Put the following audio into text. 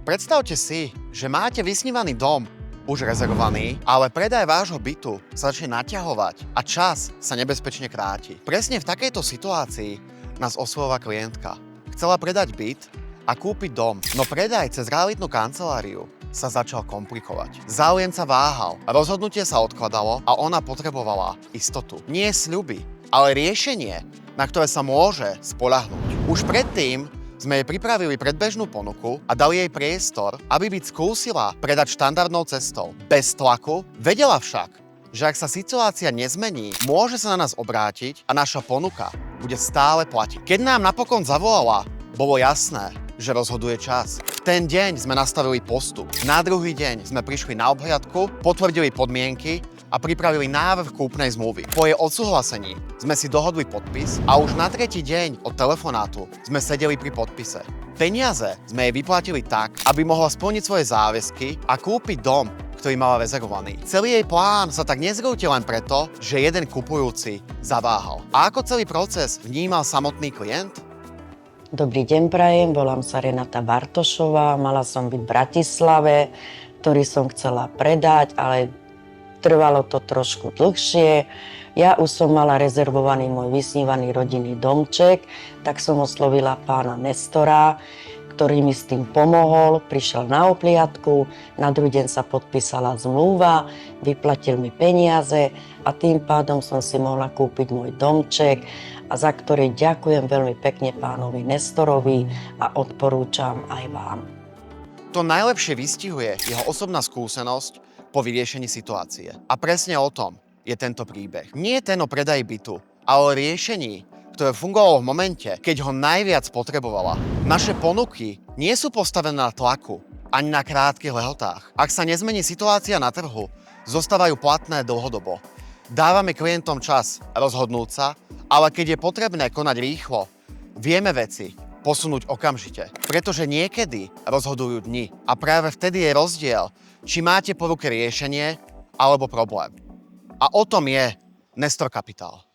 Predstavte si, že máte vysnívaný dom, už rezervovaný, ale predaj vášho bytu sa začne naťahovať a čas sa nebezpečne kráti. Presne v takejto situácii nás oslovila klientka. Chcela predať byt a kúpiť dom, no predaj cez realitnú kanceláriu sa začal komplikovať. Záujemca váhal, rozhodnutie sa odkladalo a ona potrebovala istotu. Nie sľuby, ale riešenie, na ktoré sa môže spoľahnúť. Už predtým sme jej pripravili predbežnú ponuku a dali jej priestor, aby byt skúsila predať štandardnou cestou. Bez tlaku, vedela však, že ak sa situácia nezmení, môže sa na nás obrátiť a naša ponuka bude stále platiť. Keď nám napokon zavolala, bolo jasné, že rozhoduje čas. V ten deň sme nastavili postup. Na druhý deň sme prišli na obhliadku, potvrdili podmienky a pripravili návrh kúpnej zmluvy. Po jej odsúhlasení sme si dohodli podpis a už na tretí deň od telefonátu sme sedeli pri podpise. Peniaze sme jej vyplatili tak, aby mohla splniť svoje záväzky a kúpiť dom, ktorý mala rezervovaný. Celý jej plán sa tak nezrútil len preto, že jeden kupujúci zaváhal. A ako celý proces vnímal samotný klient? Dobrý deň prajem, volám sa Renata Bartošová, mala som byť v Bratislave, ktorý som chcela predať, ale trvalo to trošku dlhšie. Ja už som mala rezervovaný môj vysnívaný rodinný domček, tak som oslovila pána Nestora, ktorý mi s tým pomohol, prišiel na obhliadku, na druhý deň sa podpísala zmluva, vyplatil mi peniaze a tým pádom som si mohla kúpiť môj domček, a za ktorý ďakujem veľmi pekne pánovi Nestorovi a odporúčam aj vám. To najlepšie vystihuje jeho osobná skúsenosť po vyriešení situácie. A presne o tom je tento príbeh. Nie ten o predaji bytu, ale o riešení, ktoré fungovalo v momente, keď ho najviac potrebovala. Naše ponuky nie sú postavené na tlaku, ani na krátkych lehotách. Ak sa nezmení situácia na trhu, zostávajú platné dlhodobo. Dávame klientom čas rozhodnúť sa, ale keď je potrebné konať rýchlo, vieme veci posunúť okamžite. Pretože niekedy rozhodujú dni a práve vtedy je rozdiel, či máte po ruke riešenie alebo problém. A o tom je Nestor Kapitál.